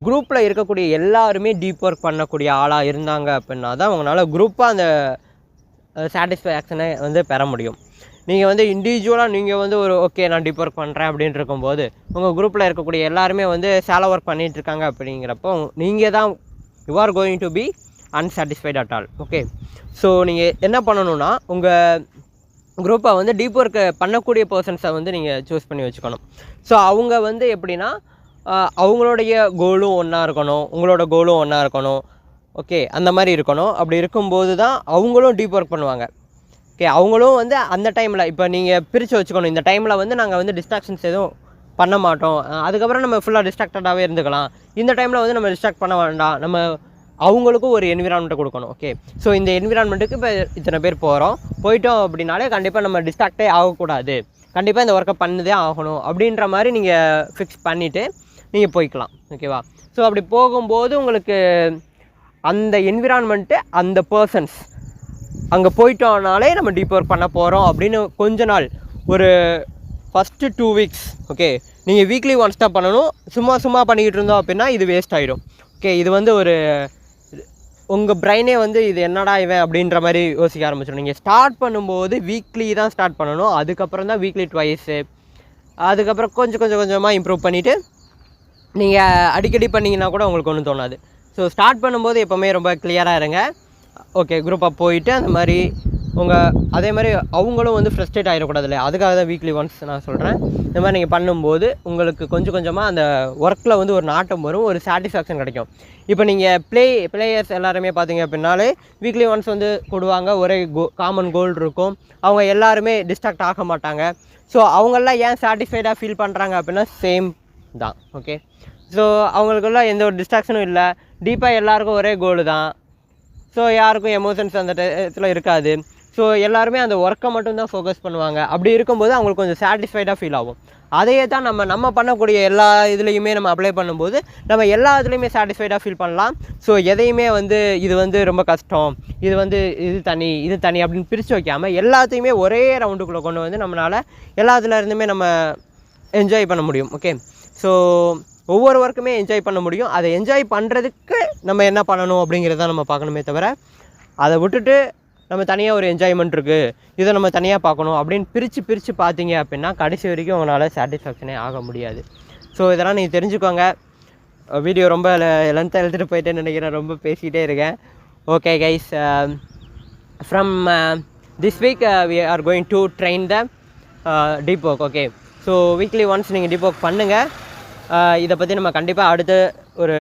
குரூப்பில் இருக்கக்கூடிய எல்லாருமே டீப் ஒர்க் பண்ணக்கூடிய ஆளாக இருந்தாங்க அப்படின்னா தான் உங்களால் குரூப்பாக அந்த சாட்டிஸ்ஃபேக்ஷனை வந்து பெற முடியும். நீங்கள் வந்து இண்டிவிஜுவலாக நீங்கள் வந்து ஒரு ஓகே நான் டீப் ஒர்க் பண்ணுறேன் அப்படின்ட்டு இருக்கும்போது உங்கள் குரூப்பில் இருக்கக்கூடிய எல்லாருமே வந்து ஷாலோ ஒர்க் பண்ணிகிட்ருக்காங்க அப்படிங்கிறப்போ நீங்கள் தான் you are going to be unsatisfied at all. Okay, so நீங்கள் என்ன பண்ணணுன்னா உங்கள் குரூப்பை வந்து டீப் ஒர்க்கு பண்ணக்கூடிய பர்சன்ஸை வந்து நீங்கள் சூஸ் பண்ணி வச்சுக்கணும். ஸோ அவங்க வந்து எப்படின்னா அவங்களுடைய கோலும் ஒன்றா இருக்கணும், உங்களோட கோலும் ஒன்றா இருக்கணும். ஓகே, அந்த மாதிரி இருக்கணும். அப்படி இருக்கும்போது தான் அவங்களும் டீப் ஒர்க் பண்ணுவாங்க. ஓகே, அவங்களும் வந்து அந்த டைமில் இப்போ நீங்கள் பிரித்து வச்சுக்கணும். இந்த டைமில் வந்து நாங்கள் வந்து டிஸ்ட்ராக்ஷன்ஸ் எதுவும் பண்ண மாட்டோம், அதுக்கப்புறம் நம்ம ஃபுல்லாக டிஸ்ட்ராக்டடாகவே இருந்துக்கலாம். இந்த டைமில் வந்து நம்ம டிஸ்ட்ராக்ட் பண்ண வேண்டாம், நம்ம அவங்களுக்கும் ஒரு என்விரான்மெண்ட்டை கொடுக்கணும். ஓகே, ஸோ இந்த என்விரான்மெண்ட்டுக்கு இப்போ இத்தனை பேர் போயிட்டோம் அப்படின்னாலே கண்டிப்பாக நம்ம டிஸ்ட்ராக்டே ஆகக்கூடாது, கண்டிப்பாக இந்த ஒர்க்கை பண்ணதே ஆகணும் அப்படின்ற மாதிரி நீங்கள் ஃபிக்ஸ் பண்ணிவிட்டு நீங்கள் போய்க்கலாம். ஓகேவா? ஸோ அப்படி போகும்போது உங்களுக்கு அந்த என்விரான்மெண்ட்டு அந்த பர்சன்ஸ் அங்கே போயிட்டோம்னாலே நம்ம டீப் ஒர்க் பண்ண போகிறோம் அப்படின்னு கொஞ்ச நாள் ஒரு ஃபஸ்ட்டு 2 வீக்ஸ் ஓகே நீங்கள் வீக்லி ஒன்ஸ் தான் பண்ணணும். சும்மா பண்ணிக்கிட்டு இருந்தோம் அப்படின்னா இது வேஸ்ட் ஆகிடும். ஓகே, இது வந்து ஒரு உங்கள் பிரைனே வந்து இது என்னடா இவன் அப்படின்ற மாதிரி யோசிக்க ஆரம்பிச்சிடும். நீங்கள் ஸ்டார்ட் பண்ணும்போது வீக்லி தான் ஸ்டார்ட் பண்ணணும், அதுக்கப்புறம் தான் வீக்லி 2 அதுக்கப்புறம் கொஞ்சமாக இம்ப்ரூவ் பண்ணிவிட்டு நீங்கள் அடிக்கடி பண்ணிங்கன்னா கூட உங்களுக்கு ஒன்றும் தோணாது. ஸோ ஸ்டார்ட் பண்ணும்போது எப்போவுமே ரொம்ப கிளியராக இருங்க. ஓகே, குரூப்பாக போயிட்டு அந்த மாதிரி அதே மாதிரி அவங்களும் வந்து ஃப்ரஸ்ட்ரேட் ஆகிடக்கூடாது இல்லையா, அதுக்காக தான் வீக்லி ஒன்ஸ் நான் சொல்கிறேன். இந்த மாதிரி நீங்கள் பண்ணும்போது உங்களுக்கு கொஞ்சமாக அந்த ஒர்க்கில் வந்து ஒரு நாட்டம் வரும், ஒரு சாட்டிஸ்ஃபேக்ஷன் கிடைக்கும். இப்போ நீங்கள் பிளேயர்ஸ் எல்லாருமே பார்த்தீங்க அப்படின்னாலே வீக்லி ஒன்ஸ் வந்து போடுவாங்க, ஒரே காமன் கோல் இருக்கும், அவங்க எல்லாருமே டிஸ்ட்ராக்ட் ஆக மாட்டாங்க. ஸோ அவங்கெல்லாம் ஏன் சாட்டிஸ்ஃபைடாக ஃபீல் பண்ணுறாங்க அப்படின்னா சேம் தான். ஓகே, ஸோ அவங்களுக்குள்ள எந்த ஒரு டிஸ்ட்ராக்ஷனும் இல்லை, டீப்பாக எல்லாருக்கும் ஒரே கோலு தான். ஸோ யாருக்கும் எமோஷன்ஸ் அந்த இடத்துல இருக்காது. ஸோ எல்லாருமே அந்த ஒர்க்கை மட்டும்தான் ஃபோக்கஸ் பண்ணுவாங்க. அப்படி இருக்கும்போது அவங்களுக்கு கொஞ்சம் சாட்டிஸ்ஃபைடாக ஃபீல் ஆகும். அதையே தான் நம்ம பண்ணக்கூடிய எல்லா இதுலேயுமே நம்ம அப்ளை பண்ணும்போது நம்ம எல்லா இதுலேயுமே சாட்டிஸ்ஃபைடாக ஃபீல் பண்ணலாம். ஸோ எதையுமே வந்து இது வந்து ரொம்ப கஷ்டம், இது தனி அப்படின்னு பிரித்து வைக்காமல் எல்லாத்தையுமே ஒரே ரவுண்டுக்குள்ளே கொண்டு வந்து நம்மளால் எல்லாத்துல இருந்துமே நம்ம என்ஜாய் பண்ண முடியும். ஓகே, ஸோ ஒவ்வொரு ஒர்க்குமே என்ஜாய் பண்ண முடியும். அதை என்ஜாய் பண்ணுறதுக்கு நம்ம என்ன பண்ணணும் அப்படிங்கிறத நம்ம பார்க்கணுமே தவிர அதை விட்டுட்டு நம்ம தனியாக ஒரு என்ஜாய்மெண்ட் இருக்குது, இதை நம்ம தனியாக பார்க்கணும் அப்படின்னு பிரித்து பார்த்தீங்க அப்படின்னா கடைசி வரைக்கும் உங்களால் சாட்டிஸ்ஃபேக்ஷனே ஆக முடியாது. ஸோ இதெல்லாம் நீங்கள் தெரிஞ்சுக்கோங்க. வீடியோ ரொம்ப லென்த்தாக எழுத்துட்டு போயிட்டேன்னு நினைக்கிறேன், ரொம்ப பேசிகிட்டே இருக்கேன். Okay guys, from this week we are going to train the deep work. Okay, so weekly once நீங்கள் டீப் ஒர்க் பண்ணுங்கள். இதை பற்றி நம்ம கண்டிப்பாக அடுத்து ஒரு